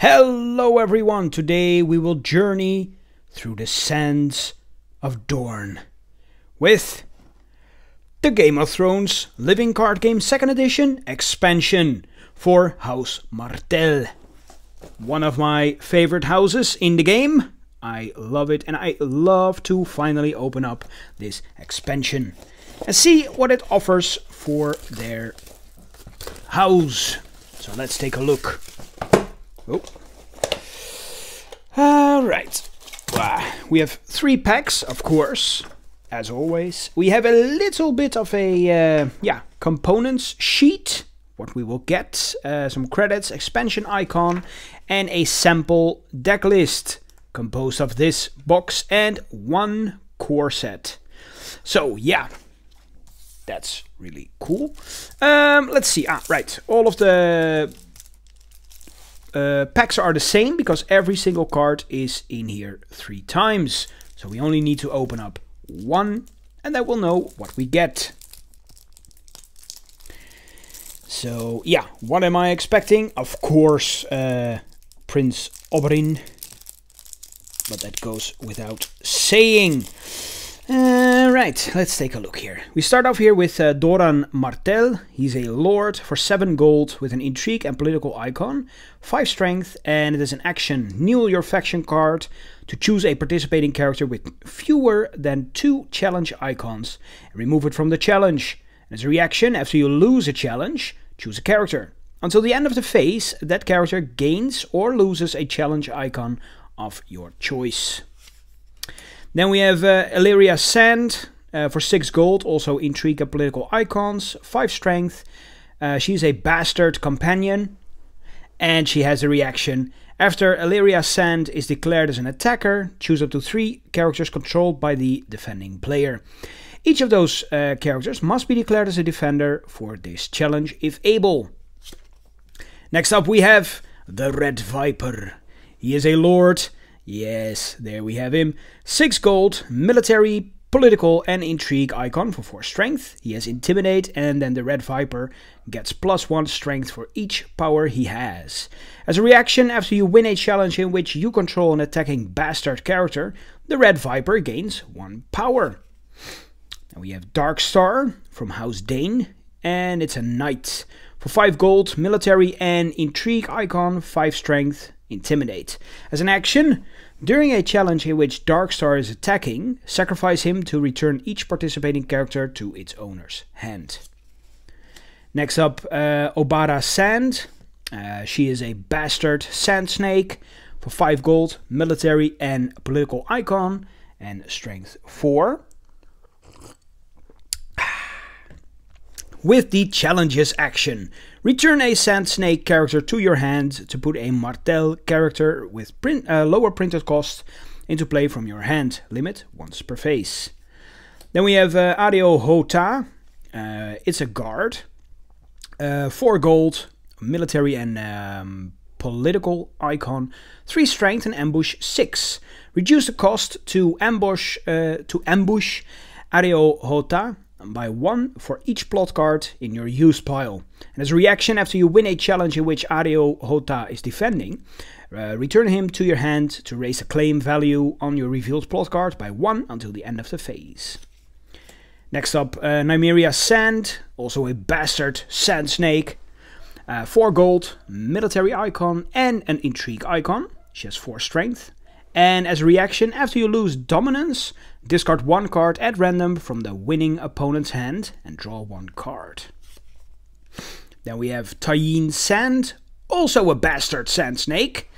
Hello everyone, today we will journey through the sands of Dorne with the Game of Thrones Living Card Game 2nd Edition expansion for House Martel. One of my favorite houses in the game. I love it and I love to finally open up this expansion and see what it offers for their house. So let's take a look. Oh. Alright. We have 3 packs, of course, as always. We have a little bit of a components sheet, what we will get, some credits, expansion icon, and a sample deck list composed of this box and 1 core set. So yeah, that's really cool. Let's see. Right, all of the packs are the same because every single card is in here 3 times. So we only need to open up 1 and then we'll know what we get. So yeah, what am I expecting? Of course, Prince Oberyn, but that goes without saying. Right, let's take a look here. We start off here with Doran Martel. He's a lord for 7 gold with an intrigue and political icon, 5 strength, and it is an action. Kneel your faction card to choose a participating character with fewer than 2 challenge icons and remove it from the challenge. And as a reaction, after you lose a challenge, choose a character. Until the end of the phase, that character gains or loses a challenge icon of your choice. Then we have Nymeria Sand for 6 gold, also intrigue and political icons, 5 strength. She's a bastard companion, and she has a reaction. After Nymeria Sand is declared as an attacker, choose up to 3 characters controlled by the defending player. Each of those characters must be declared as a defender for this challenge if able. Next up we have the Red Viper. He is a lord. Yes, there we have him. 6 gold, military, political and intrigue icon for 4 strength. He has intimidate, and then the Red Viper gets +1 strength for each power he has. As a reaction, after you win a challenge in which you control an attacking bastard character, the Red Viper gains 1 power. And we have Dark Star from House Dane, and it's a knight. For 5 gold, military and intrigue icon, 5 strength, intimidate. As an action, during a challenge in which Dark Star is attacking, sacrifice him to return each participating character to its owner's hand. Next up, Obara Sand. She is a bastard sand snake for 5 gold, military and political icon, and strength 4. With the challenges action, return a Sand Snake character to your hand to put a Martel character with lower printed cost into play from your hand. Limit once per phase. Then we have Adeo Hota. It's a guard. 4 gold, military and political icon. 3 strength and ambush 6. Reduce the cost to ambush Adeo Hota by 1 for each plot card in your use pile. And as a reaction, after you win a challenge in which Adeo Hota is defending, return him to your hand to raise the claim value on your revealed plot card by 1 until the end of the phase. Next up, Nymeria Sand, also a bastard sand snake. 4 gold, military icon and an intrigue icon. She has 4 strength. And as a reaction, after you lose dominance, discard 1 card at random from the winning opponent's hand and draw 1 card. Then we have Tyene Sand, also a bastard sand snake.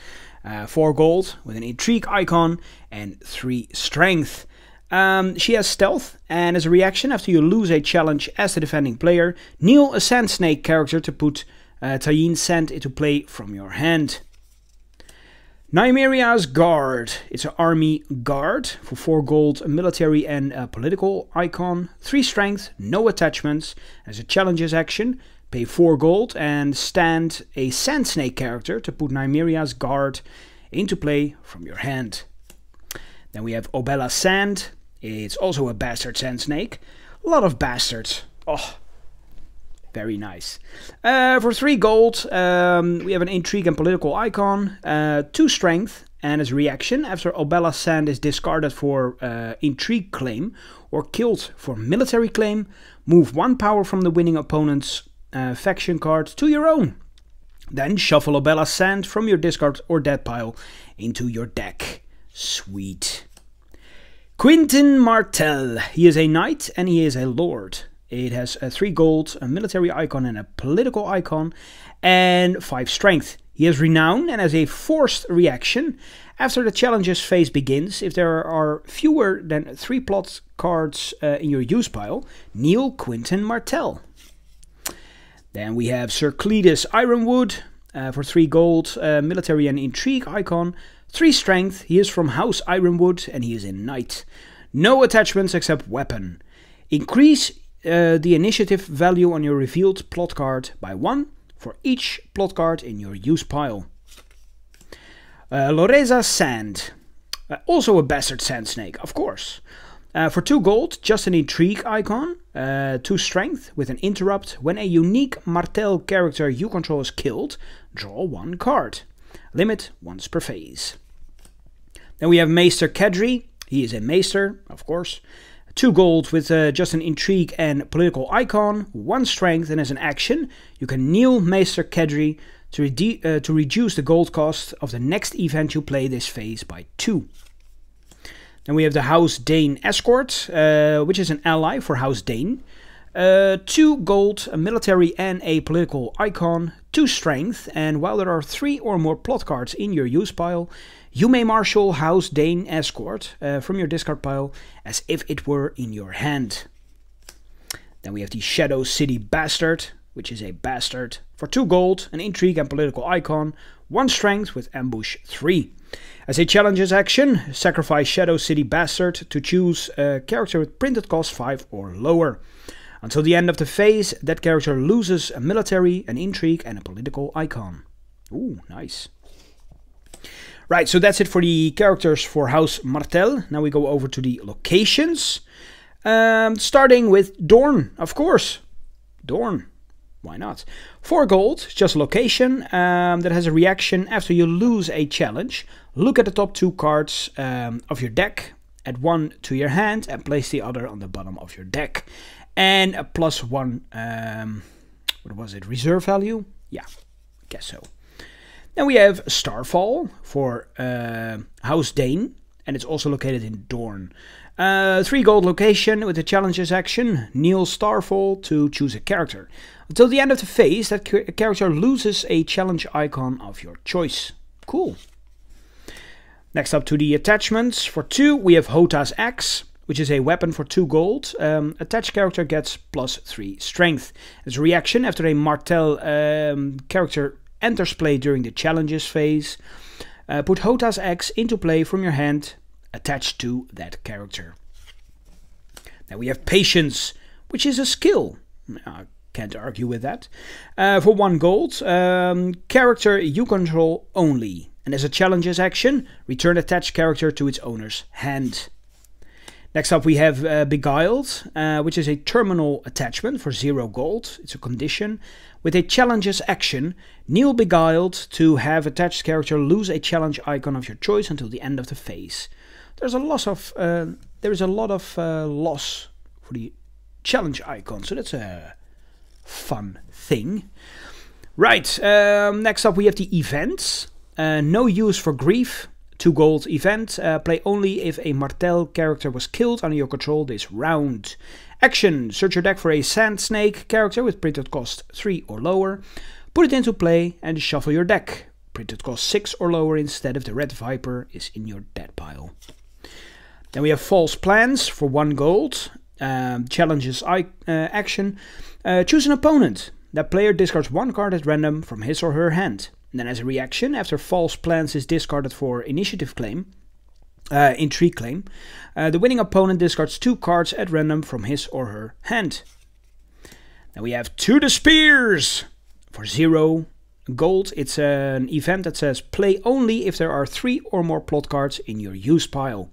4 gold with an intrigue icon and 3 strength. She has stealth, and as a reaction, after you lose a challenge as the defending player, kneel a sand snake character to put Tyene Sand into play from your hand. Nymeria's Guard. It's an army guard for 4 gold, a military and a political icon, 3 strength, no attachments. As a challenges action, pay 4 gold and stand a Sand Snake character to put Nymeria's Guard into play from your hand. Then we have Obara Sand. It's also a bastard sand snake. A lot of bastards. Oh, Very nice. For 3 gold, we have an intrigue and political icon, 2 strength, and as a reaction, after Obara Sand is discarded for intrigue claim or killed for military claim, move 1 power from the winning opponent's faction card to your own. Then shuffle Obara Sand from your discard or dead pile into your deck. Sweet. Doran Martel. He is a knight and he is a lord. It has 3 gold, a military icon and a political icon, and 5 strength. He has renown and has a forced reaction. After the challenges phase begins, if there are fewer than 3 plot cards in your use pile, kneel Doran Martel. Then we have Sir Cletus Ironwood for 3 gold, military and intrigue icon, 3 strength. He is from House Ironwood and he is a knight. No attachments except weapon. Increase the initiative value on your revealed plot card by 1 for each plot card in your use pile. Nymeria Sand, also a bastard sand snake, of course. For 2 gold, just an intrigue icon, 2 strength with an interrupt. When a unique Martel character you control is killed, draw 1 card. Limit once per phase. Then we have Maester Kadri. He is a maester, of course. 2 gold with just an intrigue and political icon, 1 strength, and as an action, you can kneel Maester Kadri to reduce the gold cost of the next event you play this phase by 2. Then we have the House Dane Escort, which is an ally for House Dane. 2 gold, a military and a political icon, 2 strength, and while there are 3 or more plot cards in your use pile, you may marshal House Dane Escort from your discard pile as if it were in your hand. Then we have the Shadow City Bastard, which is a bastard. For 2 gold, an intrigue and political icon, 1 strength with ambush 3. As a challenges action, sacrifice Shadow City Bastard to choose a character with printed cost 5 or lower. Until the end of the phase, that character loses a military, an intrigue and a political icon. Ooh, nice. Right, so that's it for the characters for House Martel. Now we go over to the locations. Starting with Dorne, of course. Dorne, why not? 4 gold, just a location that has a reaction after you lose a challenge. Look at the top 2 cards of your deck, add 1 to your hand and place the other on the bottom of your deck. And a +1, what was it, reserve value? Yeah, I guess so. Then we have Starfall for House Dane, and it's also located in Dorne. 3 gold location with the challenges action, kneel Starfall to choose a character. Until the end of the phase, that character loses a challenge icon of your choice. Cool. Next up to the attachments. For 2, we have Hota's Axe, which is a weapon for 2 gold. Attached character gets +3 strength. As a reaction, after a Martel character enters play during the challenges phase, put Hota's Axe into play from your hand attached to that character. Then we have Patience, which is a skill. I can't argue with that. For 1 gold, character you control only. And as a challenges action, return attached character to its owner's hand. Next up we have Beguiled, which is a terminal attachment for 0 gold. It's a condition. With a challenges action, kneel Beguiled to have attached character lose a challenge icon of your choice until the end of the phase. There is a lot of loss for the challenge icon, so that's a fun thing. Right, next up we have the events. No use for grief. 2 gold event. Play only if a Martel character was killed under your control this round. Action. Search your deck for a Sand Snake character with printed cost 3 or lower. Put it into play and shuffle your deck. Printed cost 6 or lower instead if the Red Viper is in your dead pile. Then we have False Plans for 1 gold. Challenges action. Choose an opponent. That player discards 1 card at random from his or her hand. And then as a reaction, after False Plans is discarded for initiative claim, intrigue claim, the winning opponent discards 2 cards at random from his or her hand. Then we have To the Spears for 0 gold. It's an event that says play only if there are 3 or more plot cards in your use pile.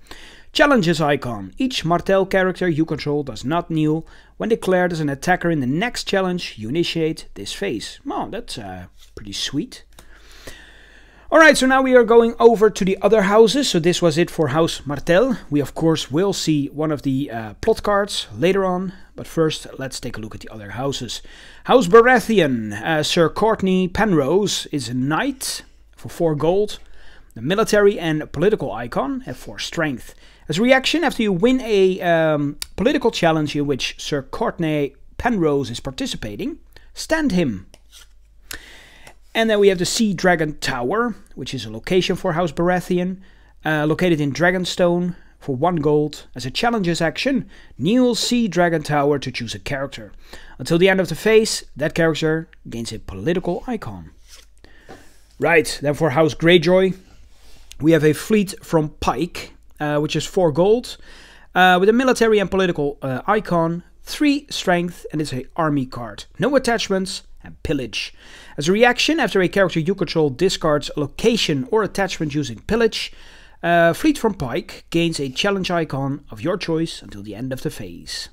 Challenges icon. Each Martel character you control does not kneel when declared as an attacker in the next challenge you initiate this phase. Oh, that's pretty sweet. Alright, so now we are going over to the other houses. So this was it for House Martel. We of course will see one of the plot cards later on. But first, let's take a look at the other houses. House Baratheon. Sir Courtney Penrose is a knight for 4 gold. The military and political icon have 4 strength. As a reaction, after you win a political challenge in which Sir Courtney Penrose is participating, stand him. And then we have the Sea Dragon Tower, which is a location for House Baratheon, located in Dragonstone for 1 gold. As a challenges action, kneel Sea Dragon Tower to choose a character. Until the end of the phase, that character gains a political icon. Right, then for House Greyjoy, we have a fleet from Pike, which is 4 gold, with a military and political icon, 3 strength, and it's an army card. No attachments and pillage. As a reaction, after a character you control discards a location or attachment using pillage, Fleet from Pike gains a challenge icon of your choice until the end of the phase.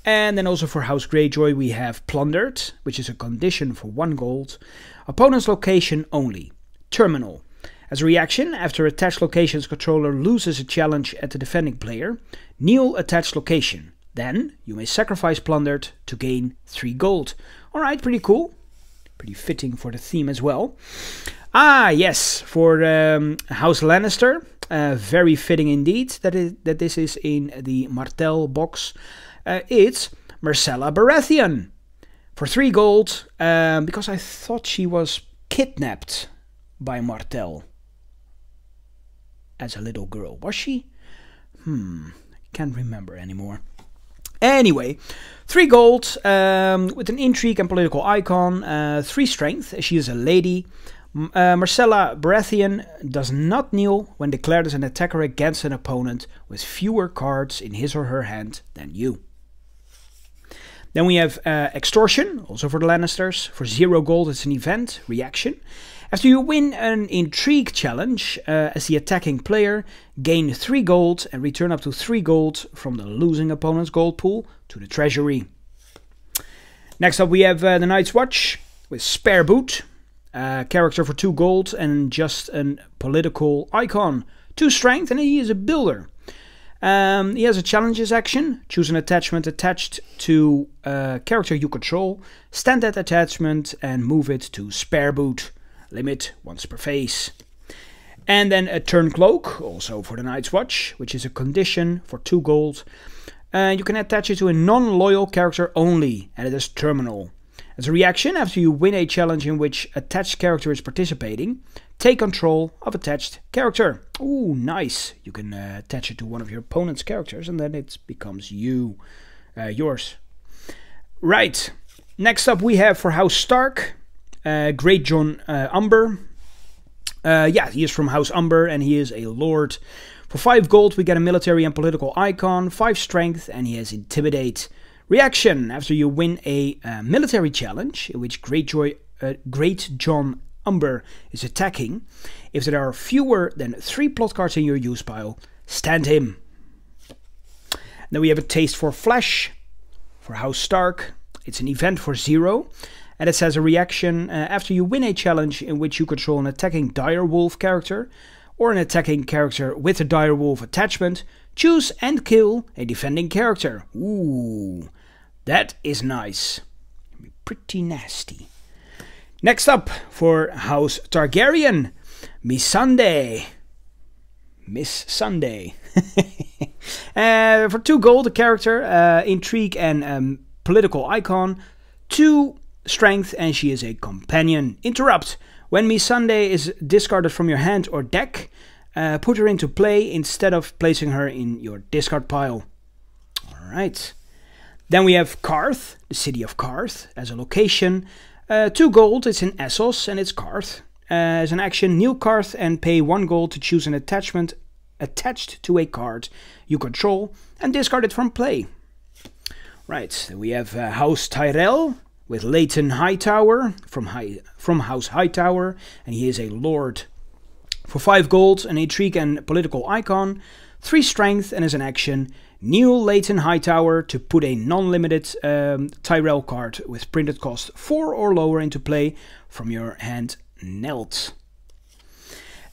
And then also for House Greyjoy we have Plundered, which is a condition for 1 gold. Opponent's location only. Terminal. As a reaction, after attached location's controller loses a challenge at the defending player, kneel attached location. Then you may sacrifice Plundered to gain 3 gold. Alright, pretty cool. Pretty fitting for the theme as well. Ah, yes, for House Lannister. Very fitting indeed that this is in the Martel box. It's Myrcella Baratheon. For 3 gold, because I thought she was kidnapped by Martel as a little girl. Was she? Can't remember anymore. Anyway, 3 gold with an intrigue and political icon, 3 strength. She is a lady. Myrcella Baratheon does not kneel when declared as an attacker against an opponent with fewer cards in his or her hand than you. Then we have Extortion, also for the Lannisters. For 0 gold, it's an event, reaction. After you win an intrigue challenge as the attacking player, gain 3 gold and return up to 3 gold from the losing opponent's gold pool to the treasury. Next up we have the Night's Watch with Spare Boot. Character for 2 gold and just a political icon. 2 strength and he is a builder. He has a challenges action. Choose an attachment attached to a character you control. Stand that attachment and move it to Spare Boot. Limit once per phase. And then a Turn Cloak, also for the Night's Watch, which is a condition for 2 gold. You can attach it to a non-loyal character only, and it is terminal. As a reaction, after you win a challenge in which attached character is participating, take control of attached character. Ooh, nice. You can attach it to one of your opponent's characters, and then it becomes yours. Right. Next up we have for House Stark, Great John Umber. Yeah, he is from House Umber and he is a lord. For 5 gold we get a military and political icon, 5 strength, and he has Intimidate. Reaction, after you win a military challenge in which Great John Umber is attacking, if there are fewer than 3 plot cards in your use pile, stand him. Then we have a Taste for Flesh for House Stark. It's an event for 0. And it says a reaction, after you win a challenge in which you control an attacking direwolf character or an attacking character with a direwolf attachment, choose and kill a defending character. Ooh, that is nice. Pretty nasty. Next up for House Targaryen, Miss Sunday. Miss Sunday. For 2 gold, a character, intrigue and political icon, 2 strength, and she is a companion. Interrupt. When Miss Sunday is discarded from your hand or deck, put her into play instead of placing her in your discard pile. Alright. Then we have Qarth, the city of Qarth, as a location. 2 gold, it's in Essos and it's Qarth. As an action, kneel Qarth and pay 1 gold to choose an attachment attached to a card you control and discard it from play. Right, then we have House Tyrell with Leighton Hightower from House Hightower, and he is a lord. For 5 gold, an intrigue and political icon, 3 strength, and as an action, kneel Leighton Hightower to put a non-limited Tyrell card with printed cost 4 or lower into play from your hand knelt.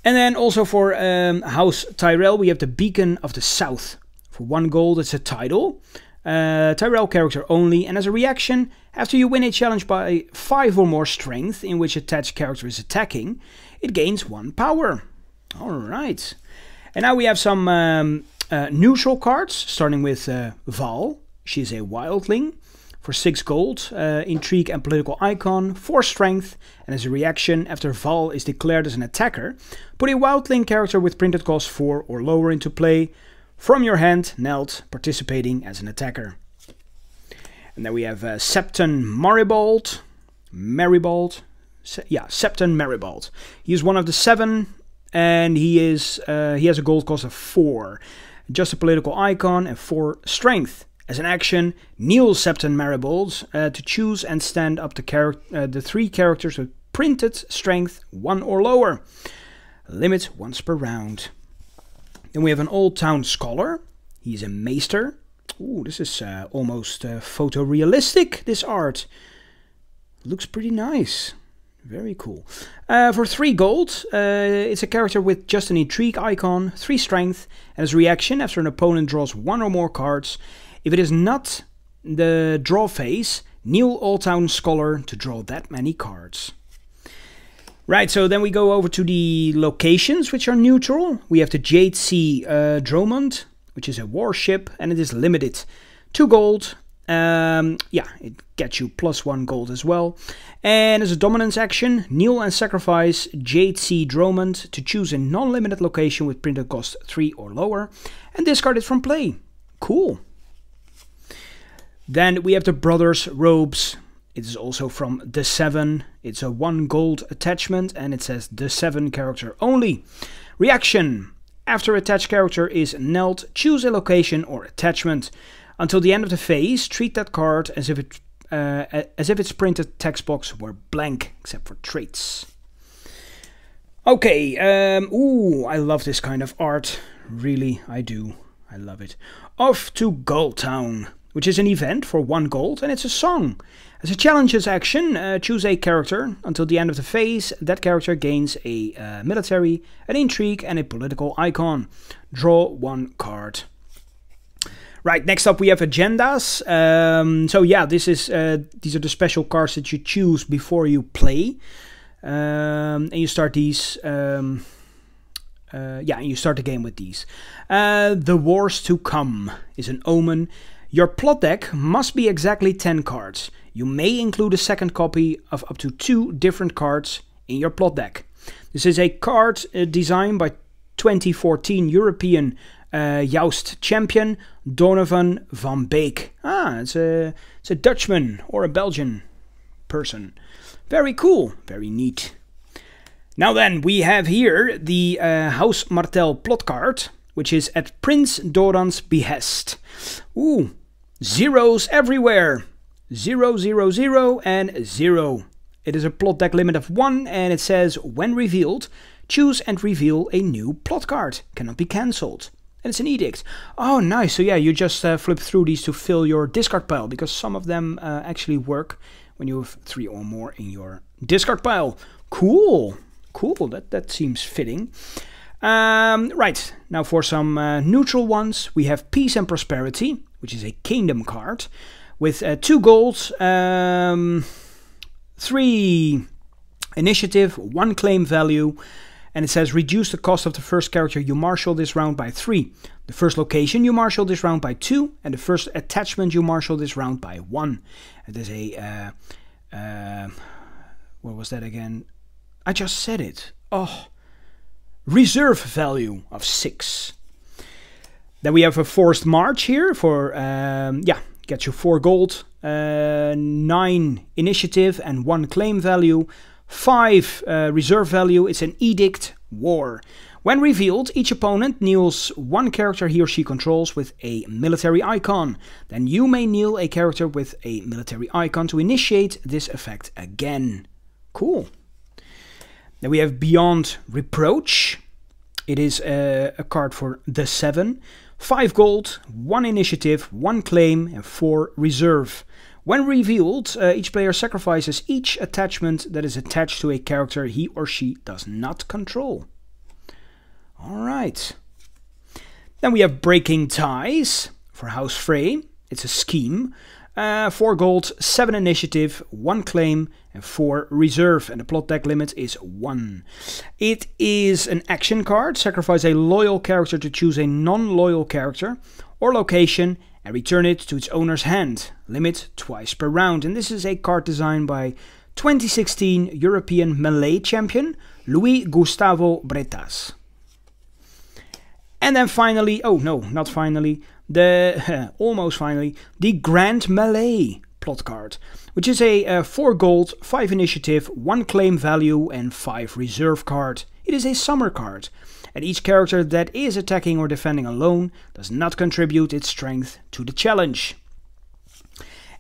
And then also for House Tyrell, we have the Beacon of the South. For 1 gold, it's a title. Tyrell character only, and as a reaction, after you win a challenge by 5 or more strength in which attached character is attacking, it gains 1 power. Alright. And now we have some neutral cards, starting with Val. She is a wildling. For 6 gold, intrigue and political icon, 4 strength, and as a reaction, after Val is declared as an attacker, put a wildling character with printed cost 4 or lower into play from your hand, knelt, participating as an attacker. And then we have Septon Maribald. Septon Maribald. He is one of the 7, and he has a gold cost of 4. Just a political icon and 4 strength. As an action, kneel Septon Maribald to choose and stand up the 3 characters with printed strength 1 or lower. Limit once per round. Then we have an Old Town Scholar. He's a Maester. Ooh, this is almost photorealistic, this art. Looks pretty nice. Very cool. For 3 gold, it's a character with just an intrigue icon, 3 strength, and as a reaction, after an opponent draws 1 or more cards, if it is not the draw phase, kneel Old Town Scholar to draw that many cards. Right, so then we go over to the locations, which are neutral. We have the Jade Sea Dromond, which is a warship, and it is limited. 2 gold. It gets you +1 gold as well. And as a dominance action, kneel and sacrifice Jade Sea Dromond to choose a non-limited location with printed cost 3 or lower, and discard it from play. Cool. Then we have the Brothers Robes. It is also from the 7. It's a 1 gold attachment, and it says the 7 character only. Reaction. After attached character is knelt, choose a location or attachment. Until the end of the phase, treat that card as if its printed text box were blank, except for traits. Okay, I love this kind of art. Really, I do. I love it. Off to Gold Town, which is an event for 1 gold, and it's a song. As a challenges action, choose a character. Until the end of the phase, that character gains a military, an intrigue, and a political icon. Draw 1 card. Right, next up we have agendas. These are the special cards that you choose before you play. And you start these... you start the game with these. The Wars to Come is an omen. Your plot deck must be exactly 10 cards. You may include a second copy of up to 2 different cards in your plot deck. This is a card designed by 2014 European Joust champion Donovan van Beek. It's a Dutchman or a Belgian person. Very cool, very neat. Now then, we have here the House Martel plot card, which is at Prince Doran's behest. Ooh, zeros everywhere. 0, 0, 0 and 0. It is a plot deck limit of 1, and it says, when revealed, choose and reveal a new plot card. Cannot be cancelled. And it's an edict. Oh, nice. So yeah, you just flip through these to fill your discard pile, because some of them actually work when you have 3 or more in your discard pile. Cool. Cool. That seems fitting. Right. Now for some neutral ones, we have Peace and Prosperity, which is a kingdom card, with 2 gold, 3 initiative, 1 claim value, and it says reduce the cost of the first character you marshal this round by 3, the first location you marshal this round by 2, and the first attachment you marshal this round by 1. It is a, what was that again? I just said it. Oh, reserve value of 6. Then we have a Forced March here for, gets you 4 gold, 9 initiative and 1 claim value, 5 reserve value. It's an Edict War. When revealed, each opponent kneels 1 character he or she controls with a military icon. Then you may kneel a character with a military icon to initiate this effect again. Cool. Then we have Beyond Reproach. It is a card for the 7. 5 gold, 1 initiative, 1 claim, and 4 reserve. When revealed, each player sacrifices each attachment that is attached to a character he or she does not control. Alright. Then we have Breaking Ties for House Frey. It's a scheme. 4 gold, 7 initiative, 1 claim, and 4 reserve. And the plot deck limit is 1. It is an action card. Sacrifice a loyal character to choose a non-loyal character or location and return it to its owner's hand. Limit twice per round. And this is a card designed by 2016 European Melee champion Luis Gustavo Bretas. And then finally, oh no, not finally, almost finally, the Grand Melee plot card, which is a 4 gold, 5 initiative, 1 claim value, and 5 reserve card. It is a summer card, and each character that is attacking or defending alone does not contribute its strength to the challenge.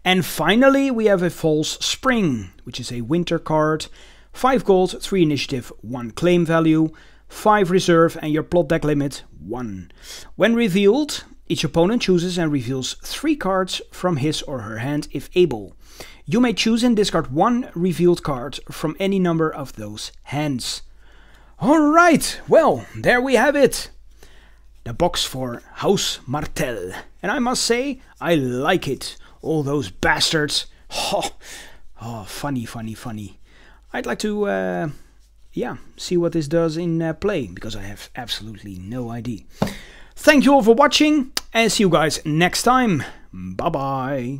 And finally, we have a False Spring, which is a winter card, 5 gold, 3 initiative, 1 claim value, 5 reserve, and your plot deck limit 1. When revealed, each opponent chooses and reveals 3 cards from his or her hand if able. You may choose and discard 1 revealed card from any number of those hands. Alright, well, there we have it. The box for House Martel. And I must say, I like it. All those bastards. Oh, funny, funny, funny. I'd like to see what this does in play, because I have absolutely no idea. Thank you all for watching, and see you guys next time. Bye bye.